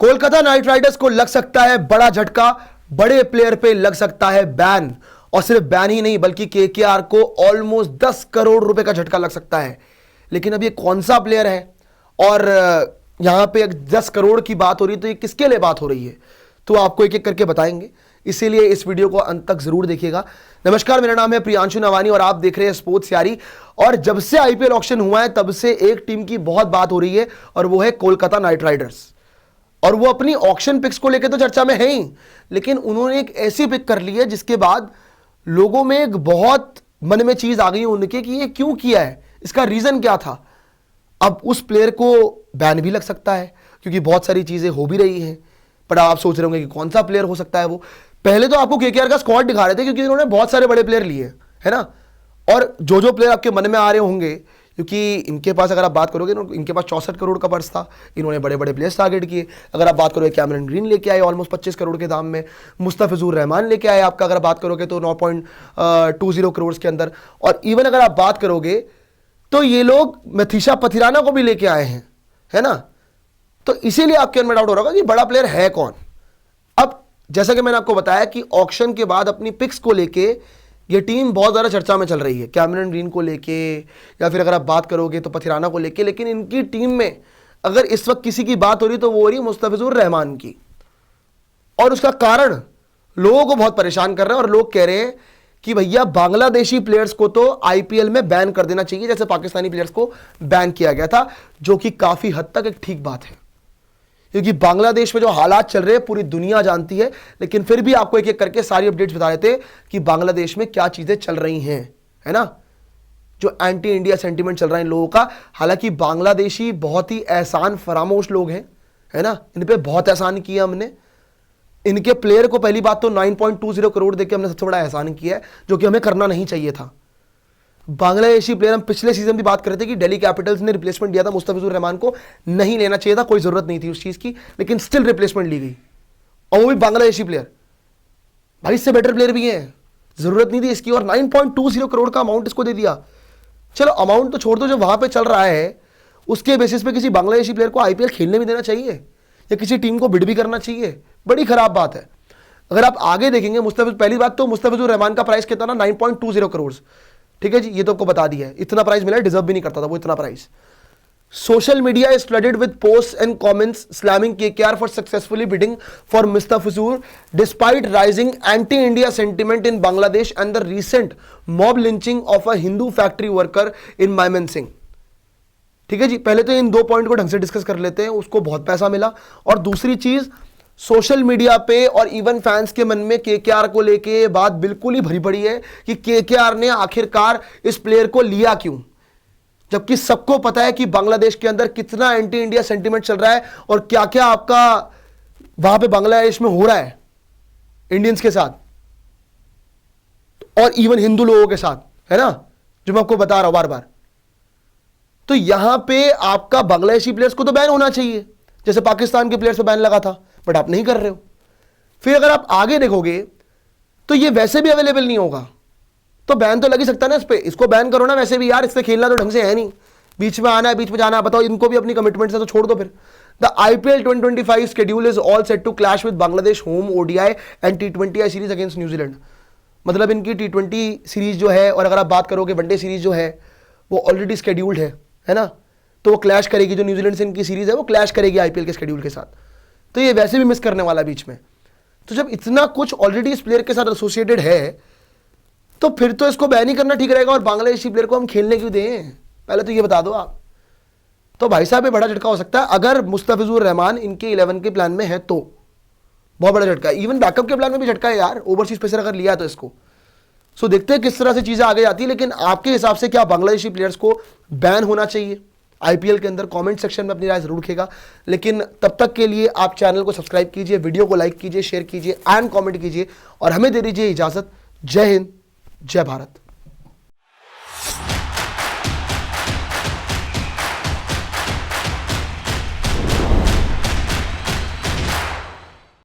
Kolkata night Riders को लग सकता है बड़ा झटका, बड़े प्लेयर पे लग सकता है बैन। और सिर्फ बैन ही नहीं बल्कि केकेआर को ऑलमोस्ट 10 करोड़ रुपए का झटका लग सकता है। लेकिन अब ये कौन सा प्लेयर है और यहां पे 10 करोड़ की बात हो रही है, तो ये किसके लिए बात हो रही है, तो आपको एक एक करके बताएंगे। इसीलिए इस वीडियो को अंत तक जरूर देखिएगा। नमस्कार, मेरा नाम है प्रियांशु नवानी और आप देख रहे हैं स्पोर्ट्स यारी। और जब से आईपीएल ऑक्शन हुआ है तब से एक टीम की बहुत बात हो रही है और वो है कोलकाता नाइट राइडर्स। और वो अपनी ऑक्शन पिक्स को लेकर तो चर्चा में है ही, लेकिन उन्होंने एक ऐसी पिक कर ली है जिसके बाद लोगों में एक बहुत मन में चीज आ गई उनके कि ये क्यों किया है, इसका रीजन क्या था। अब उस प्लेयर को बैन भी लग सकता है क्योंकि बहुत सारी चीजें हो भी रही हैं। पर आप सोच रहे होंगे कि कौन सा प्लेयर हो सकता है वो। पहले तो आपको केकेआर का स्क्वाड दिखा रहे थे क्योंकि इन्होंने बहुत सारे बड़े प्लेयर लिए है ना। और जो प्लेयर आपके मन में आ रहे होंगे, क्योंकि इनके पास अगर आप बात करोगे, इनके पास 64 करोड़ का पर्स था, इन्होंने बड़े बड़े प्लेयर्स टारगेट किए। अगर आप बात करोगे कैमरन ग्रीन लेके आए ऑलमोस्ट 25 करोड़ के दाम में, मुस्तफिजुर रहमान लेके आए आपका अगर बात करोगे तो 9.20 करोड़ के अंदर। और इवन अगर आप बात करोगे तो ये लोग मथीशा पथिराना को भी लेके आए हैं, है ना। तो इसीलिए आपके मन में डाउट हो रहा होगा कि बड़ा प्लेयर है कौन। अब जैसा कि मैंने आपको बताया कि ऑक्शन के बाद अपनी पिक्स को लेके ये टीम बहुत ज़्यादा चर्चा में चल रही है, कैमरन ग्रीन को लेके या फिर अगर आप बात करोगे तो पथिराना को लेके। लेकिन इनकी टीम में अगर इस वक्त किसी की बात हो रही तो वो हो रही है मुस्तफिजुर रहमान की। और उसका कारण लोगों को बहुत परेशान कर रहा है और लोग कह रहे हैं कि भैया बांग्लादेशी प्लेयर्स को तो आईपीएल में बैन कर देना चाहिए जैसे पाकिस्तानी प्लेयर्स को बैन किया गया था, जो कि काफ़ी हद तक एक ठीक बात है क्योंकि बांग्लादेश में जो हालात चल रहे हैं पूरी दुनिया जानती है। लेकिन फिर भी आपको एक एक करके सारी अपडेट्स बता देते कि बांग्लादेश में क्या चीजें चल रही हैं, है ना। जो एंटी इंडिया सेंटीमेंट चल रहा है इन लोगों का। हालांकि बांग्लादेशी बहुत ही एहसान फरामोश लोग हैं, है ना। इन पे बहुत एहसान किया हमने। इनके प्लेयर को पहली बात तो 9.20 करोड़ देके हमने सबसे बड़ा एहसान किया है, जो कि हमें करना नहीं चाहिए था। बांग्लादेशी प्लेयर हम पिछले सीजन भी बात कर रहे थे कि दिल्ली कैपिटल्स ने रिप्लेसमेंट दिया था मुस्तफिजुर रहमान को, नहीं लेना चाहिए था, कोई जरूरत नहीं थी उस चीज की, लेकिन स्टिल रिप्लेसमेंट ली गई और वो भी बांग्लादेशी प्लेयर। भाई इससे बेटर प्लेयर भी हैं, जरूरत नहीं थी इसकी। और 9.20 करोड़ का अमाउंट इसको दे दिया। चलो अमाउंट तो छोड़ दो, जो वहां पे चल रहा है उसके बेसिस पे किसी बांग्लादेशी प्लेयर को आईपीएल खेलने भी देना चाहिए या किसी टीम को बिड भी करना चाहिए। बड़ी खराब बात है। अगर आप आगे देखेंगे पहली बात तो मुस्तफिजुर रहमान का प्राइस कितना ना 9.20 करोड़, ठीक है जी, ये तो आपको बता दिया है। इतना प्राइस मिला, डिजर्व भी नहीं करता था वो इतना price. Social media is flooded with posts and comments slamming KKR for successfully bidding for Mustafizur despite rising anti India sentiment in Bangladesh and the recent mob lynching of a Hindu factory worker in Mymensingh. ठीक है जी, पहले तो इन दो point को ढंग से discuss कर लेते हैं। उसको बहुत पैसा मिला और दूसरी चीज सोशल मीडिया पे और इवन फैंस के मन में केकेआर को लेके बात बिल्कुल ही भरी पड़ी है कि केकेआर ने आखिरकार इस प्लेयर को लिया क्यों, जबकि सबको पता है कि बांग्लादेश के अंदर कितना एंटी इंडिया सेंटीमेंट चल रहा है और क्या क्या आपका वहां पे बांग्लादेश में हो रहा है इंडियंस के साथ और इवन हिंदू लोगों के साथ, है ना, जो मैं आपको बता रहा हूं बार बार। तो यहां पे आपका बांग्लादेशी प्लेयर्स को तो बैन होना चाहिए जैसे पाकिस्तान के प्लेयर्स पे बैन लगा था, बट आप नहीं कर रहे हो। फिर अगर आप आगे देखोगे तो ये वैसे भी अवेलेबल नहीं होगा, तो बैन तो लग ही सकता है ना इस पे। इसको बैन करो ना, वैसे भी यार इससे खेलना तो ढंग से है नहीं, बीच में आना है बीच में जाना है। बताओ, इनको भी अपनी कमिटमेंट से तो छोड़ दो फिर। The IPL 2025 schedule is all set to clash with Bangladesh home ODI and T20 series against New Zealand. मतलब इनकी T20 सीरीज जो है और अगर आप बात करोगे वनडे सीरीज जो है वो ऑलरेडी शेड्यूल्ड है ना, तो वो क्लैश करेगी। जो न्यूजीलैंड से इनकी सीरीज है वो क्लैश करेगी आईपीएल के शेड्यूल के साथ, तो ये वैसे भी मिस करने वाला बीच में। तो जब इतना कुछ ऑलरेडी इस प्लेयर के साथ एसोसिएटेड है तो फिर तो इसको बैन ही करना ठीक रहेगा। और बांग्लादेशी प्लेयर को हम खेलने क्यों दें, पहले तो ये बता दो आप। तो भाई साहब ये बड़ा झटका हो सकता है अगर मुस्तफिजुर रहमान इनके 11 के प्लान में है तो बहुत बड़ा झटका है। इवन बैकअप के प्लान में भी झटका है यार, ओवरसीज पेसर अगर लिया तो इसको। सो देखते हैं किस तरह से चीजें आगे जाती है। लेकिन आपके हिसाब से क्या बांग्लादेशी प्लेयर्स को बैन होना चाहिए आईपीएल के अंदर? कमेंट सेक्शन में अपनी राय जरूर रखिएगा। लेकिन तब तक के लिए आप चैनल को सब्सक्राइब कीजिए, वीडियो को लाइक कीजिए, शेयर कीजिए एंड कमेंट कीजिए और हमें दे दीजिए इजाजत। जय हिंद, जय भारत।